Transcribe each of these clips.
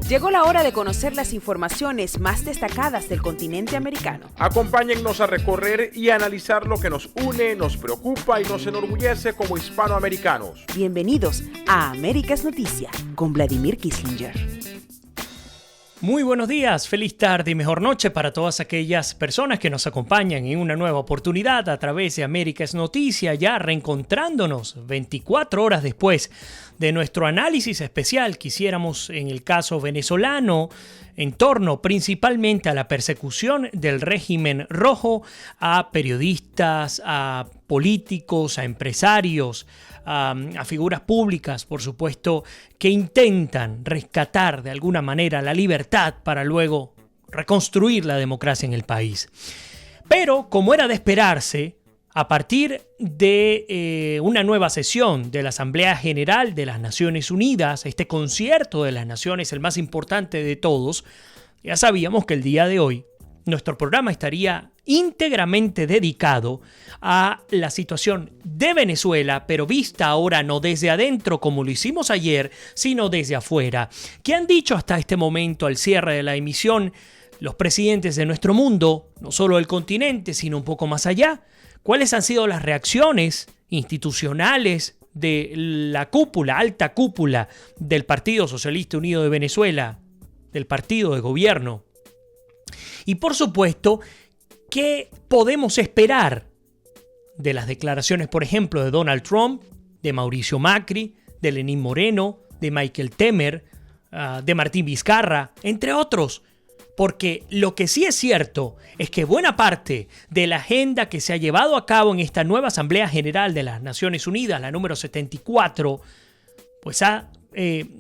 Llegó la hora de conocer las informaciones más destacadas del continente americano. Acompáñennos a recorrer y analizar lo que nos une, nos preocupa y nos enorgullece como hispanoamericanos. Bienvenidos a Américas Noticias con Vladimir Kissinger. Muy buenos días, feliz tarde y mejor noche para todas aquellas personas que nos acompañan en una nueva oportunidad a través de Américas Noticias, ya reencontrándonos 24 horas después de nuestro análisis especial que hiciéramos en el caso venezolano en torno principalmente a la persecución del régimen rojo a periodistas, a políticos, a empresarios, a figuras públicas, por supuesto, que intentan rescatar de alguna manera la libertad para luego reconstruir la democracia en el país. Pero, como era de esperarse, a partir de una nueva sesión de la Asamblea General de las Naciones Unidas, este concierto de las naciones, el más importante de todos, ya sabíamos que el día de hoy nuestro programa estaría íntegramente dedicado a la situación de Venezuela, pero vista ahora no desde adentro como lo hicimos ayer, sino desde afuera. ¿Qué han dicho hasta este momento al cierre de la emisión los presidentes de nuestro mundo, no solo del continente, sino un poco más allá? ¿Cuáles han sido las reacciones institucionales de la cúpula, alta cúpula del Partido Socialista Unido de Venezuela, del partido de gobierno? Y por supuesto, ¿qué podemos esperar de las declaraciones, por ejemplo, de Donald Trump, de Mauricio Macri, de Lenín Moreno, de Michael Temer, de Martín Vizcarra, entre otros? Porque lo que sí es cierto es que buena parte de la agenda que se ha llevado a cabo en esta nueva Asamblea General de las Naciones Unidas, la número 74, pues ha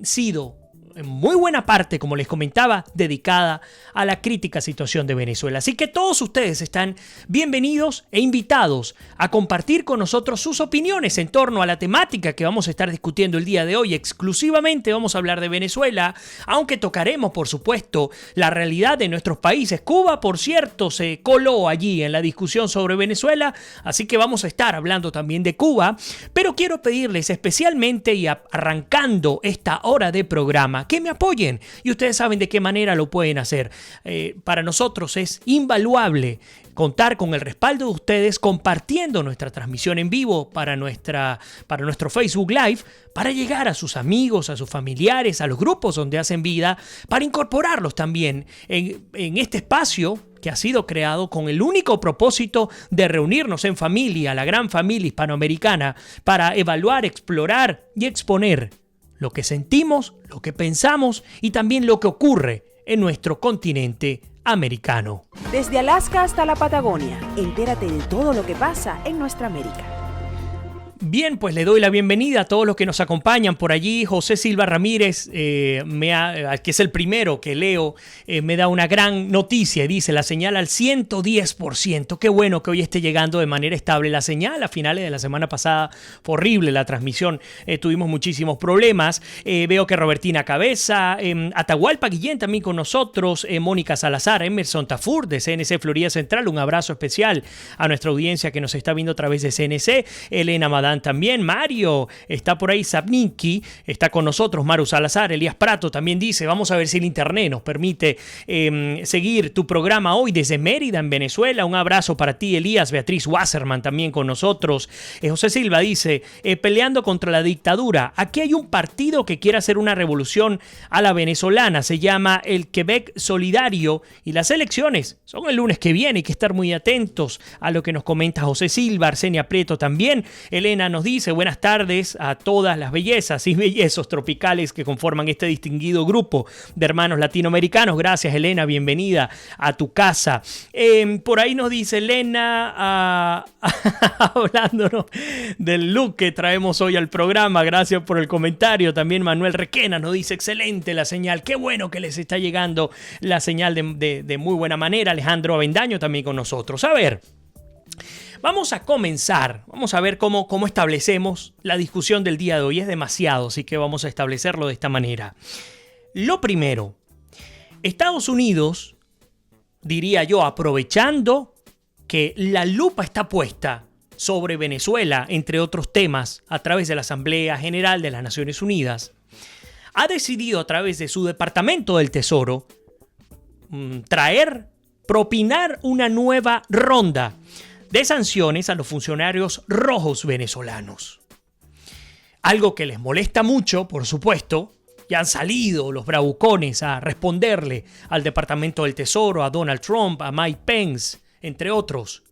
sido en muy buena parte, como les comentaba, dedicada a la crítica situación de Venezuela. Así que todos ustedes están bienvenidos e invitados a compartir con nosotros sus opiniones en torno a la temática que vamos a estar discutiendo el día de hoy. Exclusivamente vamos a hablar de Venezuela, aunque tocaremos, por supuesto, la realidad de nuestros países. Cuba, por cierto, se coló allí en la discusión sobre Venezuela, así que vamos a estar hablando también de Cuba. Pero quiero pedirles especialmente y arrancando esta hora de programa, que me apoyen, y ustedes saben de qué manera lo pueden hacer. Para nosotros es invaluable contar con el respaldo de ustedes compartiendo nuestra transmisión en vivo para nuestro Facebook Live, para llegar a sus amigos, a sus familiares, a los grupos donde hacen vida, para incorporarlos también en este espacio que ha sido creado con el único propósito de reunirnos en familia, la gran familia hispanoamericana, para evaluar, explorar y exponer lo que sentimos, lo que pensamos y también lo que ocurre en nuestro continente americano. Desde Alaska hasta la Patagonia, entérate de todo lo que pasa en nuestra América. Bien, pues le doy la bienvenida a todos los que nos acompañan por allí. José Silva Ramírez, que es el primero que leo, me da una gran noticia y dice: la señal al 110%. Qué bueno que hoy esté llegando de manera estable la señal. A finales de la semana pasada fue horrible la transmisión, tuvimos muchísimos problemas. Veo que Robertina Cabeza, Atahualpa Guillén también con nosotros, Mónica Salazar, Emerson Tafur de CNC Florida Central. Un abrazo especial a nuestra audiencia que nos está viendo a través de CNC. Elena Madán también, Mario está por ahí, Zabninki está con nosotros, Maru Salazar, Elías Prato también dice: vamos a ver si el internet nos permite seguir tu programa hoy desde Mérida, en Venezuela. Un abrazo para ti, Elías. Beatriz Wasserman también con nosotros. José Silva dice: peleando contra la dictadura. Aquí hay un partido que quiere hacer una revolución a la venezolana, se llama el Quebec Solidario, y las elecciones son el lunes que viene. Hay que estar muy atentos a lo que nos comenta José Silva. Arsenia Prieto también. Elena nos dice: buenas tardes a todas las bellezas y bellezos tropicales que conforman este distinguido grupo de hermanos latinoamericanos. Gracias, Elena, bienvenida a tu casa. Por ahí nos dice Elena, hablándonos del look que traemos hoy al programa. Gracias por el comentario. También Manuel Requena nos dice: excelente la señal, qué bueno que les está llegando la señal de muy buena manera. Alejandro Avendaño también con nosotros. A ver, vamos a comenzar, vamos a ver cómo establecemos la discusión del día de hoy. Es demasiado, así que vamos a establecerlo de esta manera. Lo primero, Estados Unidos, diría yo, aprovechando que la lupa está puesta sobre Venezuela, entre otros temas, a través de la Asamblea General de las Naciones Unidas, ha decidido a través de su Departamento del Tesoro propinar una nueva ronda de sanciones a los funcionarios rojos venezolanos. Algo que les molesta mucho, por supuesto. Ya han salido los bravucones a responderle al Departamento del Tesoro, a Donald Trump, a Mike Pence, entre otros.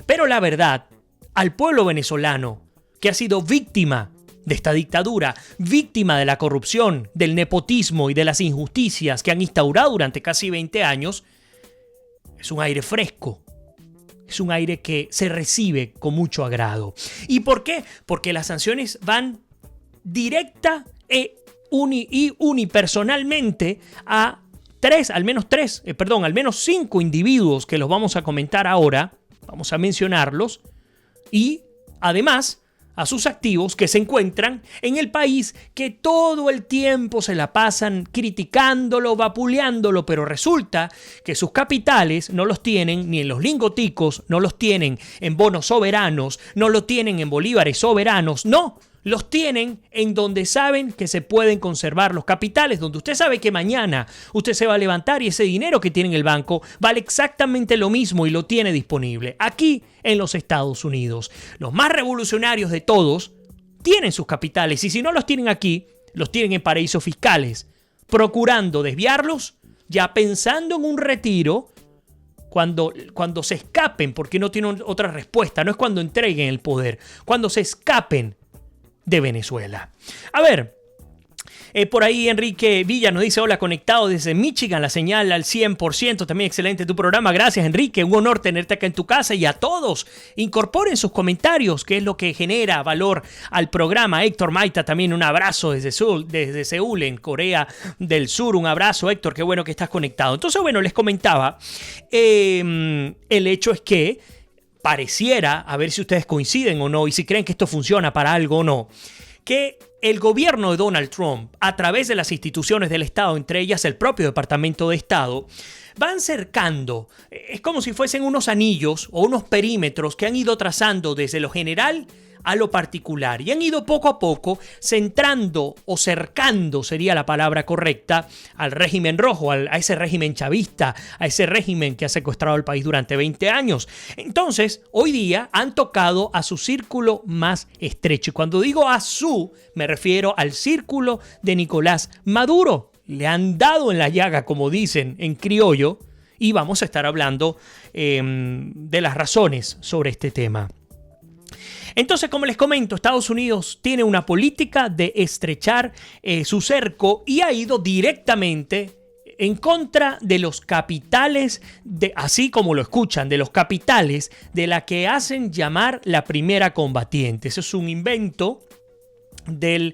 Pero la verdad, al pueblo venezolano, que ha sido víctima de esta dictadura, víctima de la corrupción, del nepotismo y de las injusticias que han instaurado durante casi 20 años, es un aire fresco. Es un aire que se recibe con mucho agrado. ¿Y por qué? Porque las sanciones van directa y unipersonalmente a al menos 5 individuos que los vamos a comentar ahora, vamos a mencionarlos, y además a sus activos que se encuentran en el país que todo el tiempo se la pasan criticándolo, vapuleándolo, pero resulta que sus capitales no los tienen ni en los lingoticos, no los tienen en bonos soberanos, no lo tienen en bolívares soberanos, no. Los tienen en donde saben que se pueden conservar los capitales, donde usted sabe que mañana usted se va a levantar y ese dinero que tiene en el banco vale exactamente lo mismo y lo tiene disponible. Aquí en los Estados Unidos, los más revolucionarios de todos tienen sus capitales y si no los tienen aquí, los tienen en paraísos fiscales, procurando desviarlos, ya pensando en un retiro cuando se escapen, porque no tienen otra respuesta, no es cuando entreguen el poder, cuando se escapen de Venezuela. A ver, por ahí Enrique Villa nos dice: hola, conectado desde Michigan, la señal al 100%, también excelente tu programa, gracias Enrique, un honor tenerte acá en tu casa, y a todos, incorporen sus comentarios, que es lo que genera valor al programa. Héctor Maita, también un abrazo desde Seúl, en Corea del Sur, un abrazo Héctor, qué bueno que estás conectado. Entonces, bueno, les comentaba, el hecho es que pareciera, a ver si ustedes coinciden o no, y si creen que esto funciona para algo o no, que el gobierno de Donald Trump, a través de las instituciones del Estado, entre ellas el propio Departamento de Estado, van cercando, es como si fuesen unos anillos o unos perímetros que han ido trazando desde lo general a lo particular y han ido poco a poco centrando o cercando, sería la palabra correcta, al régimen rojo, a ese régimen chavista, a ese régimen que ha secuestrado al país durante 20 años. Entonces, hoy día han tocado a su círculo más estrecho. Y cuando digo me refiero al círculo de Nicolás Maduro. Le han dado en la llaga, como dicen en criollo, y vamos a estar hablando de las razones sobre este tema. Entonces, como les comento, Estados Unidos tiene una política de estrechar su cerco y ha ido directamente en contra de los capitales, así como lo escuchan, de los capitales de la que hacen llamar la primera combatiente. Eso es un invento de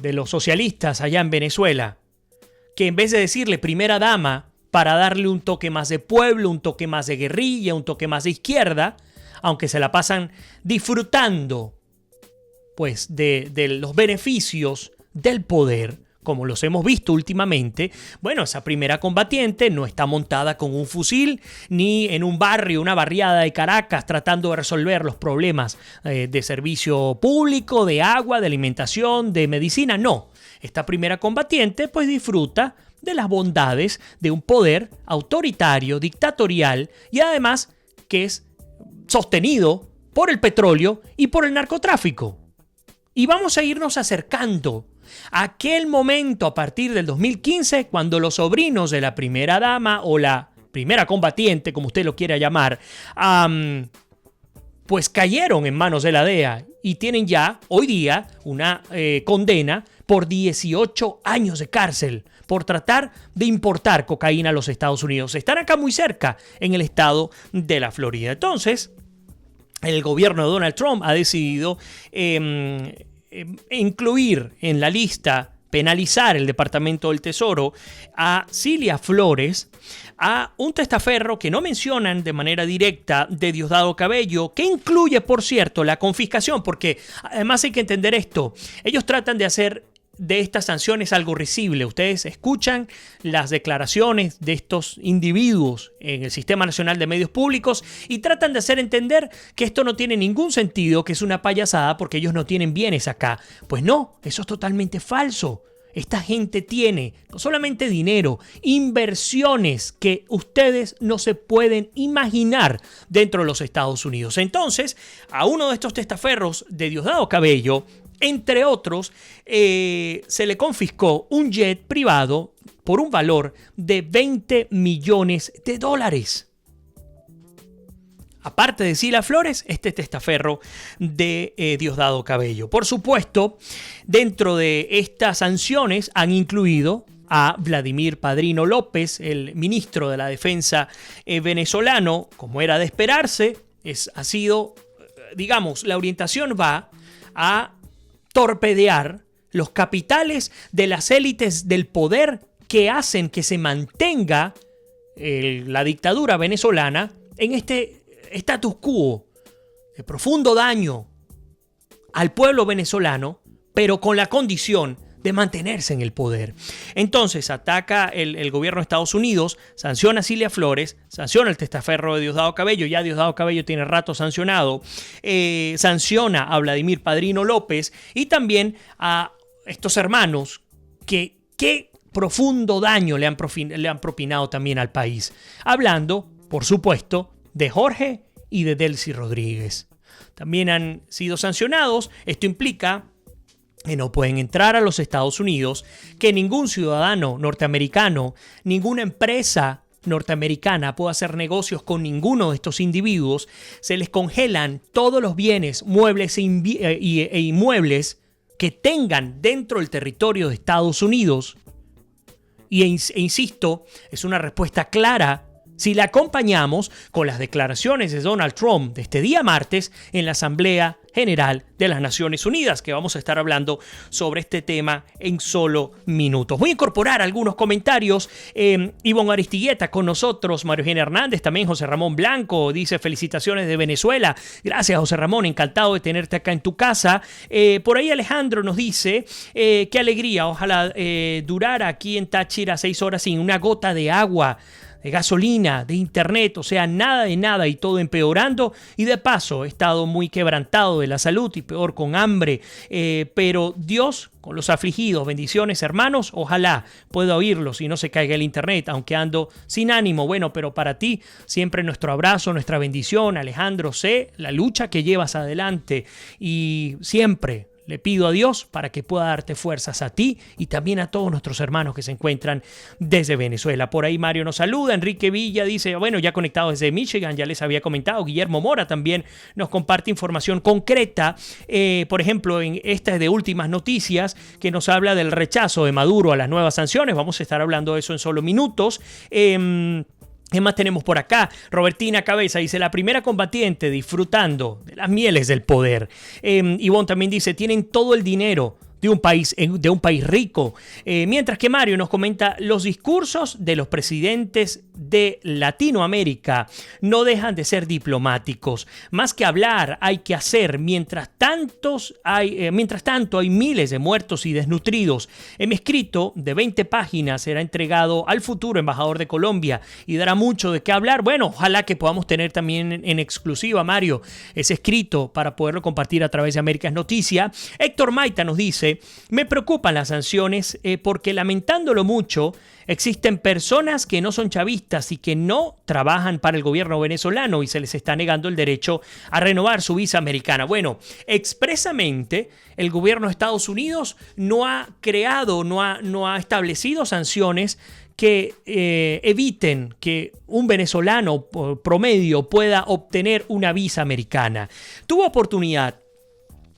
los socialistas allá en Venezuela, que en vez de decirle primera dama para darle un toque más de pueblo, un toque más de guerrilla, un toque más de izquierda, aunque se la pasan disfrutando pues de los beneficios del poder, como los hemos visto últimamente, bueno, esa primera combatiente no está montada con un fusil ni en un barrio, una barriada de Caracas tratando de resolver los problemas de servicio público, de agua, de alimentación, de medicina, no. Esta primera combatiente pues disfruta de las bondades de un poder autoritario, dictatorial y además que es sostenido por el petróleo y por el narcotráfico. Y vamos a irnos acercando a aquel momento a partir del 2015 cuando los sobrinos de la primera dama o la primera combatiente, como usted lo quiera llamar, pues cayeron en manos de la DEA y tienen ya hoy día una condena por 18 años de cárcel por tratar de importar cocaína a los Estados Unidos. Están acá muy cerca, en el estado de la Florida. Entonces, el gobierno de Donald Trump ha decidido incluir en la lista, penalizar el Departamento del Tesoro a Cilia Flores, a un testaferro que no mencionan de manera directa de Diosdado Cabello, que incluye, por cierto, la confiscación, porque además hay que entender esto, ellos tratan de hacer de estas sanciones algo risible. Ustedes escuchan las declaraciones de estos individuos en el Sistema Nacional de Medios Públicos y tratan de hacer entender que esto no tiene ningún sentido, que es una payasada porque ellos no tienen bienes acá. Pues no, eso es totalmente falso. Esta gente tiene no solamente dinero, inversiones que ustedes no se pueden imaginar dentro de los Estados Unidos. Entonces, a uno de estos testaferros de Diosdado Cabello, entre otros, se le confiscó un jet privado por un valor de $20 millones. Aparte de Sila Flores, este testaferro de Diosdado Cabello. Por supuesto, dentro de estas sanciones han incluido a Vladimir Padrino López, el ministro de la Defensa venezolano, como era de esperarse. Ha sido, digamos, la orientación va a torpedear los capitales de las élites del poder que hacen que se mantenga la dictadura venezolana en este status quo de profundo daño al pueblo venezolano, pero con la condición de mantenerse en el poder. Entonces ataca el gobierno de Estados Unidos, sanciona a Cilia Flores, sanciona el testaferro de Diosdado Cabello, ya Diosdado Cabello tiene rato sancionado, sanciona a Vladimir Padrino López y también a estos hermanos que qué profundo daño le han propinado también al país. Hablando, por supuesto, de Jorge y de Delcy Rodríguez. También han sido sancionados. Esto implica que no pueden entrar a los Estados Unidos, que ningún ciudadano norteamericano, ninguna empresa norteamericana pueda hacer negocios con ninguno de estos individuos. Se les congelan todos los bienes, muebles e inmuebles que tengan dentro del territorio de Estados Unidos. E insisto, es una respuesta clara si la acompañamos con las declaraciones de Donald Trump de este día martes en la Asamblea General de las Naciones Unidas, que vamos a estar hablando sobre este tema en solo minutos. Voy a incorporar algunos comentarios. Ivonne Aristigueta con nosotros, Mario Eugenio Hernández, también José Ramón Blanco, dice felicitaciones de Venezuela. Gracias, José Ramón, encantado de tenerte acá en tu casa. Por ahí Alejandro nos dice, qué alegría, ojalá durara aquí en Táchira 6 horas sin una gota de agua, de gasolina, de internet, o sea, nada de nada y todo empeorando. Y de paso, he estado muy quebrantado de la salud y peor con hambre. Pero Dios con los afligidos, bendiciones hermanos, ojalá pueda oírlos y no se caiga el internet, aunque ando sin ánimo. Bueno, pero para ti siempre nuestro abrazo, nuestra bendición. Alejandro, sé la lucha que llevas adelante y siempre le pido a Dios para que pueda darte fuerzas a ti y también a todos nuestros hermanos que se encuentran desde Venezuela. Por ahí Mario nos saluda, Enrique Villa dice, bueno, ya conectado desde Michigan, ya les había comentado. Guillermo Mora también nos comparte información concreta, por ejemplo, en esta de Últimas Noticias, que nos habla del rechazo de Maduro a las nuevas sanciones. Vamos a estar hablando de eso en solo minutos. ¿Qué más tenemos por acá? Robertina Cabeza dice, la primera combatiente disfrutando de las mieles del poder. Ivonne también dice, tienen todo el dinero de un país rico. Mientras que Mario nos comenta, los discursos de los presidentes de Latinoamérica no dejan de ser diplomáticos. Más que hablar, hay que hacer. Mientras tanto, hay miles de muertos y desnutridos. Mi escrito de 20 páginas será entregado al futuro embajador de Colombia y dará mucho de qué hablar. Bueno, ojalá que podamos tener también en exclusiva, Mario, ese escrito para poderlo compartir a través de Américas Noticias. Héctor Maita nos dice, me preocupan las sanciones porque, lamentándolo mucho, existen personas que no son chavistas y que no trabajan para el gobierno venezolano y se les está negando el derecho a renovar su visa americana. Bueno, expresamente el gobierno de Estados Unidos no ha creado, no ha establecido sanciones que eviten que un venezolano promedio pueda obtener una visa americana. Tuvo oportunidad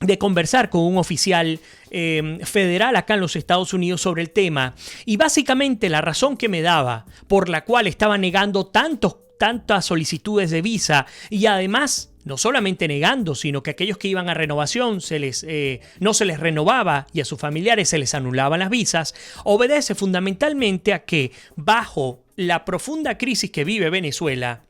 de conversar con un oficial federal acá en los Estados Unidos sobre el tema y básicamente la razón que me daba por la cual estaba negando tantas solicitudes de visa y además no solamente negando, sino que aquellos que iban a renovación no se les renovaba y a sus familiares se les anulaban las visas, obedece fundamentalmente a que bajo la profunda crisis que vive Venezuela,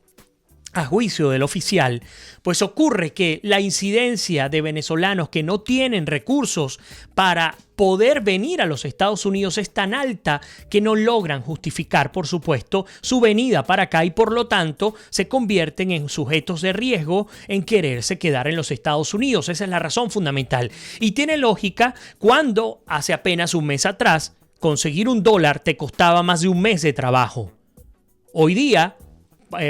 a juicio del oficial, pues ocurre que la incidencia de venezolanos que no tienen recursos para poder venir a los Estados Unidos es tan alta que no logran justificar, por supuesto, su venida para acá y por lo tanto se convierten en sujetos de riesgo en quererse quedar en los Estados Unidos. Esa es la razón fundamental. Y tiene lógica cuando hace apenas un mes atrás conseguir $1 te costaba más de un mes de trabajo. Hoy día,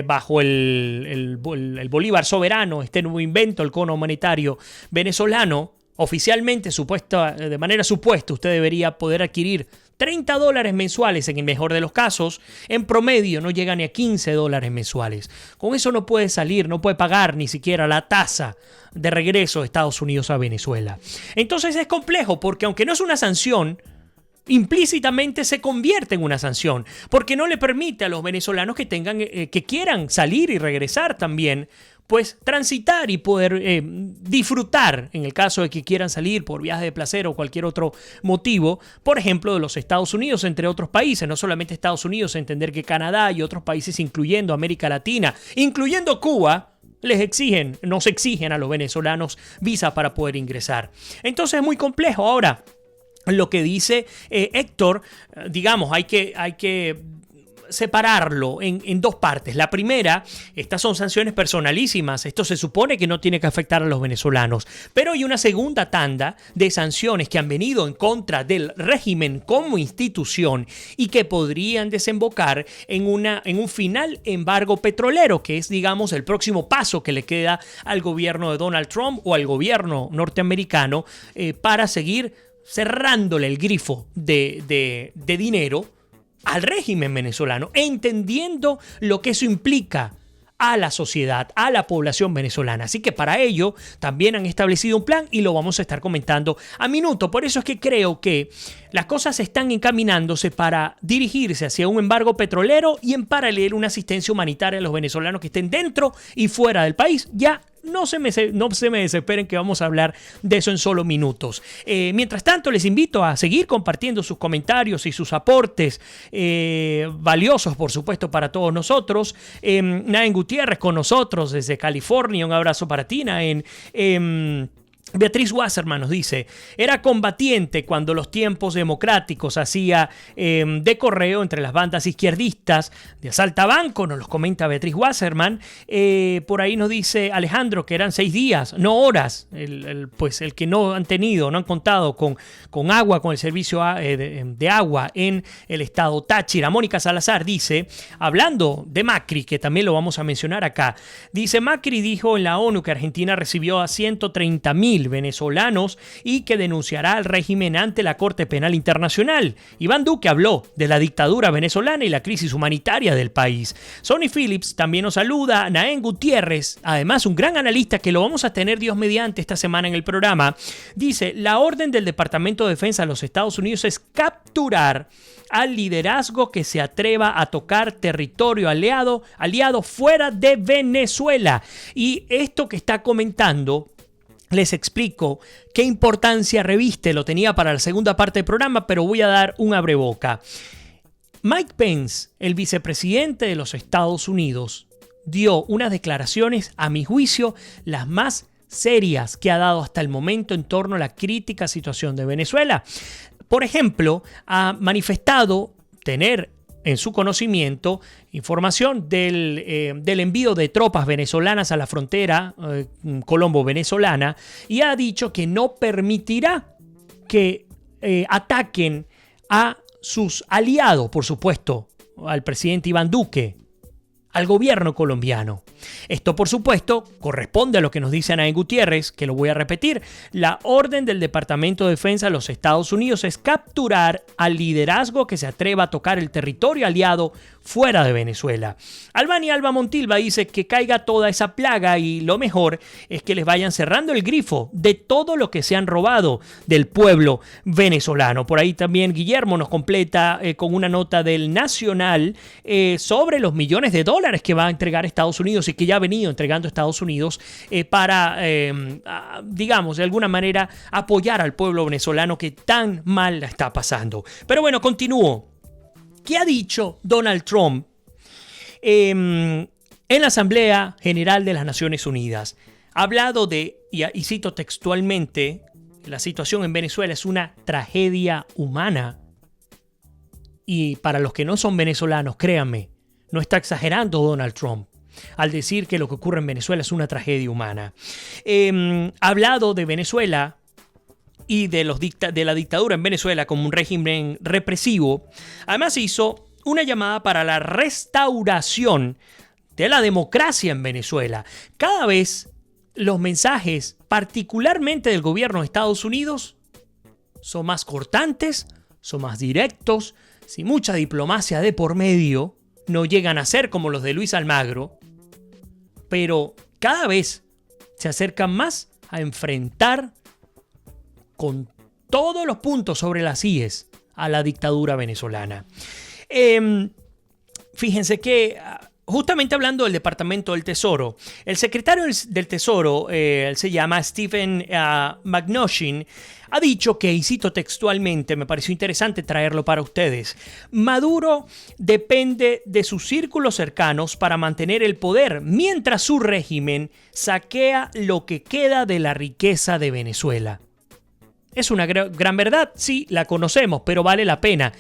bajo el Bolívar soberano, este nuevo invento, el cono monetario venezolano, oficialmente, de manera supuesta, usted debería poder adquirir $30 mensuales en el mejor de los casos. En promedio no llega ni a $15 mensuales. Con eso no puede salir, no puede pagar ni siquiera la tasa de regreso de Estados Unidos a Venezuela. Entonces es complejo porque aunque no es una sanción, implícitamente se convierte en una sanción, porque no le permite a los venezolanos que quieran salir y regresar también, pues transitar y poder disfrutar, en el caso de que quieran salir por viaje de placer o cualquier otro motivo, por ejemplo, de los Estados Unidos, entre otros países, no solamente Estados Unidos, entender que Canadá y otros países, incluyendo América Latina, incluyendo Cuba, nos exigen a los venezolanos visas para poder ingresar. Entonces es muy complejo. Ahora, lo que dice Héctor, digamos, hay que separarlo en dos partes. La primera, estas son sanciones personalísimas. Esto se supone que no tiene que afectar a los venezolanos. Pero hay una segunda tanda de sanciones que han venido en contra del régimen como institución y que podrían desembocar en un final embargo petrolero, que es, digamos, el próximo paso que le queda al gobierno de Donald Trump o al gobierno norteamericano para seguir cerrándole el grifo de dinero al régimen venezolano, entendiendo lo que eso implica a la sociedad, a la población venezolana. Así que para ello también han establecido un plan y lo vamos a estar comentando a minuto. Por eso es que creo que las cosas están encaminándose para dirigirse hacia un embargo petrolero y en paralelo una asistencia humanitaria a los venezolanos que estén dentro y fuera del país. Ya no se me desesperen que vamos a hablar de eso en solo minutos. Mientras tanto, les invito a seguir compartiendo sus comentarios y sus aportes valiosos, por supuesto, para todos nosotros. Naen Gutiérrez con nosotros desde California. Un abrazo para ti, Naen. Beatriz Wasserman nos dice: era combatiente cuando los tiempos democráticos hacía de correo entre las bandas izquierdistas de asaltabanco, nos los comenta Beatriz Wasserman. Por ahí nos dice Alejandro que eran 6 días, no horas, pues el que no han contado con agua, con el servicio de agua en el estado Táchira. Mónica Salazar dice, hablando de Macri, que también lo vamos a mencionar acá, dice: Macri dijo en la ONU que Argentina recibió a 130.000 venezolanos y que denunciará al régimen ante la Corte Penal Internacional. Iván Duque habló de la dictadura venezolana y la crisis humanitaria del país. Sonny Phillips también nos saluda. Naen Gutiérrez, además un gran analista que lo vamos a tener Dios mediante esta semana en el programa, dice: la orden del Departamento de Defensa de los Estados Unidos es capturar al liderazgo que se atreva a tocar territorio aliado fuera de Venezuela. Y esto que está comentando, les explico qué importancia reviste, lo tenía para la segunda parte del programa, pero voy a dar un abreboca. Mike Pence, el vicepresidente de los Estados Unidos, dio unas declaraciones, a mi juicio, las más serias que ha dado hasta el momento en torno a la crítica situación de Venezuela. Por ejemplo, ha manifestado tener en su conocimiento información del envío de tropas venezolanas a la frontera colombo-venezolana y ha dicho que no permitirá que ataquen a sus aliados, por supuesto, al presidente Iván Duque, al gobierno colombiano. Esto, por supuesto, corresponde a lo que nos dice Naen Gutiérrez, que lo voy a repetir. La orden del Departamento de Defensa de los Estados Unidos es capturar al liderazgo que se atreva a tocar el territorio aliado fuera de Venezuela. Albania Alba Montilva dice que caiga toda esa plaga y lo mejor es que les vayan cerrando el grifo de todo lo que se han robado del pueblo venezolano. Por ahí también Guillermo nos completa con una nota del Nacional sobre los millones de dólares que va a entregar Estados Unidos y que ya ha venido entregando Estados Unidos para, digamos, de alguna manera apoyar al pueblo venezolano que tan mal la está pasando. Pero bueno, continúo. ¿Qué ha dicho Donald Trump? en la Asamblea General de las Naciones Unidas. Ha hablado de, y cito textualmente, la situación en Venezuela es una tragedia humana. Y para los que no son venezolanos, créanme, no está exagerando Donald Trump al decir que lo que ocurre en Venezuela es una tragedia humana. Ha hablado de Venezuela y de la dictadura en Venezuela como un régimen represivo. Además hizo una llamada para la restauración de la democracia en Venezuela. Cada vez los mensajes, particularmente del gobierno de Estados Unidos, son más cortantes, son más directos, sin mucha diplomacia de por medio. No llegan a ser como los de Luis Almagro, pero cada vez se acercan más a enfrentar con todos los puntos sobre las IES a la dictadura venezolana. Fíjense que, justamente hablando del Departamento del Tesoro, el secretario del Tesoro, él se llama Stephen Mnuchin, ha dicho que, y cito textualmente, me pareció interesante traerlo para ustedes: Maduro depende de sus círculos cercanos para mantener el poder, mientras su régimen saquea lo que queda de la riqueza de Venezuela. Es una gran verdad, sí, la conocemos, pero vale la pena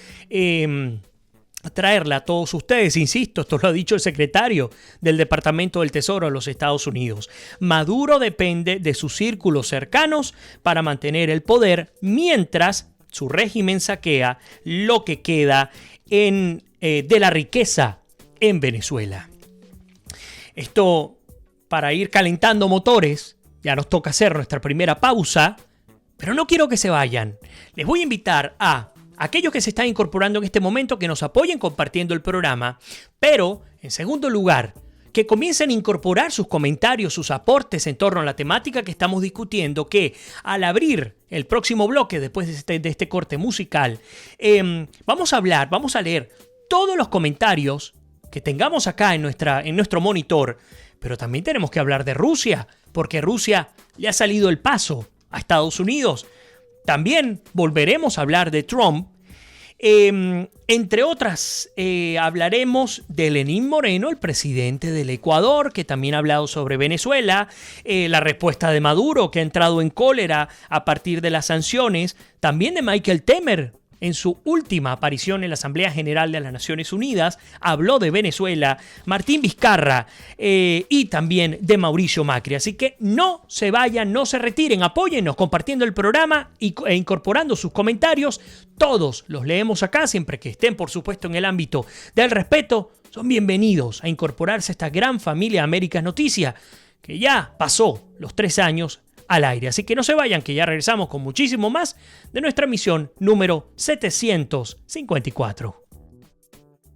traerla a todos ustedes. Insisto, esto lo ha dicho el secretario del Departamento del Tesoro de los Estados Unidos. Maduro depende de sus círculos cercanos para mantener el poder, mientras su régimen saquea lo que queda de la riqueza en Venezuela. Esto, para ir calentando motores, ya nos toca hacer nuestra primera pausa, pero no quiero que se vayan. Les voy a invitar a aquellos que se están incorporando en este momento que nos apoyen compartiendo el programa, pero, en segundo lugar, que comiencen a incorporar sus comentarios, sus aportes en torno a la temática que estamos discutiendo, que al abrir el próximo bloque, después de este corte musical, vamos a leer todos los comentarios que tengamos acá en nuestro monitor, pero también tenemos que hablar de Rusia, porque Rusia le ha salido el paso a Estados Unidos. También volveremos a hablar de Trump. Entre otras, hablaremos de Lenín Moreno, el presidente del Ecuador, que también ha hablado sobre Venezuela, la respuesta de Maduro, que ha entrado en cólera a partir de las sanciones, también de Michael Temer. En su última aparición en la Asamblea General de las Naciones Unidas, habló de Venezuela, Martín Vizcarra y también de Mauricio Macri. Así que no se vayan, no se retiren, apóyennos compartiendo el programa e incorporando sus comentarios. Todos los leemos acá, siempre que estén, por supuesto, en el ámbito del respeto. Son bienvenidos a incorporarse a esta gran familia Américas Noticias, que ya pasó los 3 años al aire. Así que no se vayan, que ya regresamos con muchísimo más de nuestra misión número 754.